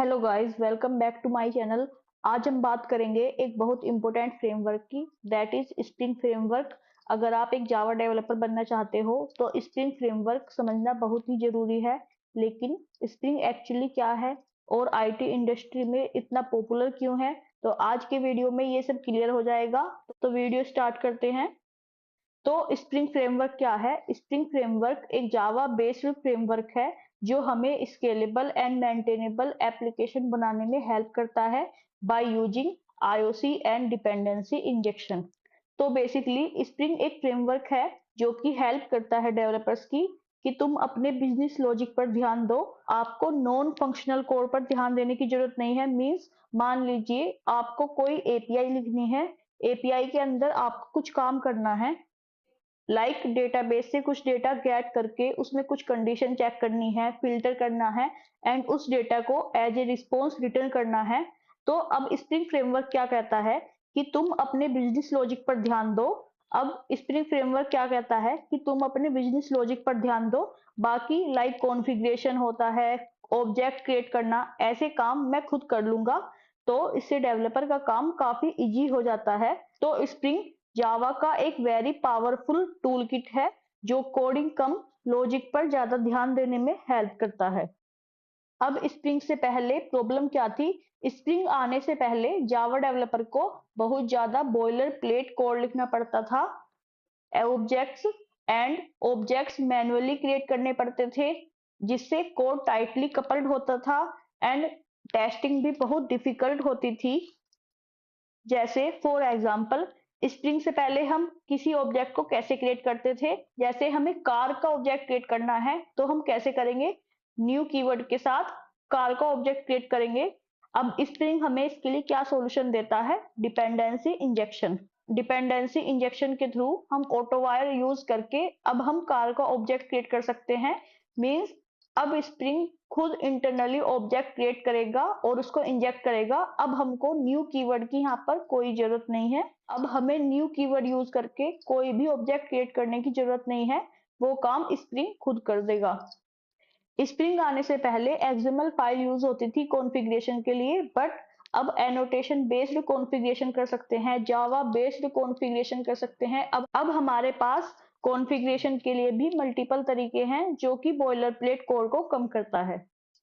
Hello guys, welcome back to my channel. आज हम बात करेंगे एक बहुत इंपॉर्टेंट फ्रेमवर्क की, दैट इज स्प्रिंग फ्रेमवर्क। अगर आप एक जावा डेवलपर बनना चाहते हो तो स्प्रिंग फ्रेमवर्क समझना बहुत ही जरूरी है। लेकिन स्प्रिंग एक्चुअली क्या है और आईटी इंडस्ट्री में इतना पॉपुलर क्यों है, तो आज के वीडियो में ये सब क्लियर हो जाएगा। तो वीडियो स्टार्ट करते हैं। तो स्प्रिंग फ्रेमवर्क क्या है? स्प्रिंग फ्रेमवर्क एक जावा बेस्ड फ्रेमवर्क है जो हमें स्केलेबल एंड मेंटेनेबल एप्लीकेशन बनाने में हेल्प करता है by using IOC and dependency injection. तो बेसिकली स्प्रिंग एक फ्रेमवर्क है जो कि हेल्प करता है डेवलपर्स की कि तुम अपने बिजनेस लॉजिक पर ध्यान दो। आपको नॉन फंक्शनल कोड पर ध्यान देने की जरूरत नहीं है। मींस मान लीजिए आपको कोई एपीआई लिखनी है, एपीआई के अंदर आपको कुछ काम करना है, लाइक डेटाबेस से कुछ डेटा गेट करके उसमें कुछ कंडीशन चेक करनी है, फिल्टर करना है एंड उस डेटा को एज ए रिस्पॉन्स रिटर्न करना है। तो अब स्प्रिंग फ्रेमवर्क क्या कहता है कि तुम अपने बिजनेस लॉजिक पर ध्यान दो। अब स्प्रिंग फ्रेमवर्क क्या कहता है कि तुम अपने बिजनेस लॉजिक पर ध्यान दो, बाकी लाइक कॉन्फ़िगरेशन होता है, ऑब्जेक्ट क्रिएट करना, ऐसे काम मैं खुद कर लूंगा। तो इससे डेवलपर का काम काफी इजी हो जाता है। तो स्प्रिंग जावा का एक वेरी पावरफुल टूल किट है जो कोडिंग कम लॉजिक पर ज्यादा ध्यान देने में हेल्प करता है। अब स्प्रिंग से पहले प्रॉब्लम क्या थी? स्प्रिंग आने से पहले जावा डेवलपर को बहुत ज्यादा बॉयलर प्लेट कोड लिखना पड़ता था। Objects and objects manually create करने पड़ते थे, जिससे कोड टाइटली कपल्ड होता था एंड टेस्टिंग भी बहुत डिफिकल्ट होती थी। जैसे फॉर एग्जाम्पल, स्प्रिंग से पहले हम किसी ऑब्जेक्ट को कैसे क्रिएट करते थे? जैसे हमें कार का ऑब्जेक्ट क्रिएट करना है तो हम कैसे करेंगे? न्यू कीवर्ड के साथ कार का ऑब्जेक्ट क्रिएट करेंगे। अब स्प्रिंग हमें इसके लिए क्या सॉल्यूशन देता है? Dependency injection. डिपेंडेंसी इंजेक्शन के थ्रू हम ऑटोवायर यूज करके अब हम कार का ऑब्जेक्ट क्रिएट कर सकते हैं। मींस अब स्प्रिंग खुद इंटरनली ऑब्जेक्ट क्रिएट करेगा और उसको इंजेक्ट करेगा। अब हमको न्यू कीवर्ड की यहाँ पर कोई जरूरत नहीं है। अब हमें न्यू कीवर्ड यूज करके कोई भी ऑब्जेक्ट क्रिएट करने की जरूरत नहीं है, वो काम स्प्रिंग खुद कर देगा। स्प्रिंग आने से पहले एक्सएमएल फाइल यूज होती थी कॉन्फ़िगरेशन के लिए, बट अब एनोटेशन बेस्ड कॉन्फ़िगरेशन कर सकते हैं, जावा बेस्ड कॉन्फ़िगरेशन कर सकते हैं। अब हमारे पास कॉन्फ़िगरेशन के लिए भी मल्टीपल तरीके हैं जो कि बॉयलर प्लेट कोड को कम करता है।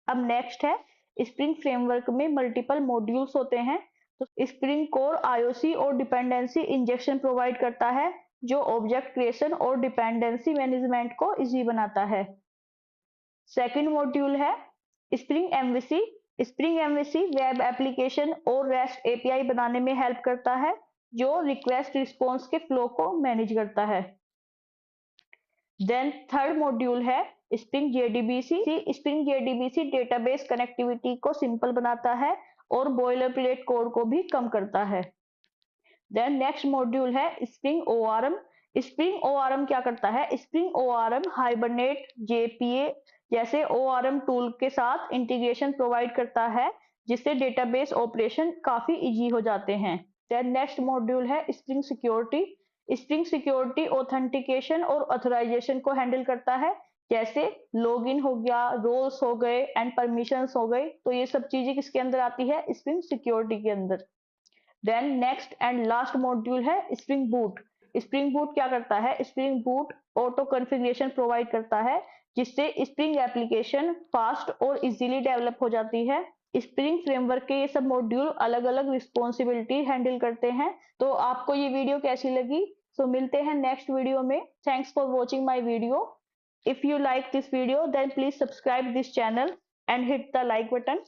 अब नेक्स्ट है, स्प्रिंग फ्रेमवर्क में मल्टीपल मॉड्यूल्स होते हैं। तो स्प्रिंग कोर आईओसी और डिपेंडेंसी इंजेक्शन प्रोवाइड करता है जो ऑब्जेक्ट क्रिएशन और डिपेंडेंसी मैनेजमेंट को इजी बनाता है। सेकंड मॉड्यूल है spring MVC. Spring MVC web application और रेस्ट एपीआई बनाने में हेल्प करता है, जो रिक्वेस्ट रिस्पॉन्स के फ्लो को मैनेज करता है। देन थर्ड मॉड्यूल है spring JDBC. Spring JDBC database connectivity को सिंपल बनाता है और बॉयलर प्लेट कोड को भी कम करता है। देन नेक्स्ट मॉड्यूल है स्प्रिंग ओआरएम। स्प्रिंग ओआरएम क्या करता है? स्प्रिंग ओआरएम हाइबरनेट, जेपीए जैसे ओआरएम टूल के साथ इंटीग्रेशन प्रोवाइड करता है, जिससे डेटाबेस ऑपरेशन काफी इजी हो जाते हैं। देन नेक्स्ट मॉड्यूल है spring security. Spring security authentication और ऑथराइजेशन को हैंडल करता है, जैसे लॉगिन हो गया, रोल्स हो गए एंड परमिशंस हो गई। तो ये सब चीजें किसके अंदर आती है? स्प्रिंग सिक्योरिटी के अंदर। Then next and last module है स्प्रिंग बूट। स्प्रिंग बूट क्या करता है? Spring boot auto configuration provide करता है, जिससे स्प्रिंग एप्लीकेशन फास्ट और इजीली डेवलप हो जाती है। स्प्रिंग फ्रेमवर्क के ये सब मॉड्यूल अलग अलग रिस्पॉन्सिबिलिटी हैंडल करते हैं। तो आपको ये वीडियो कैसी लगी? तो मिलते हैं नेक्स्ट वीडियो में। Thanks for watching my video. If you like this video then please subscribe this channel and hit the like button.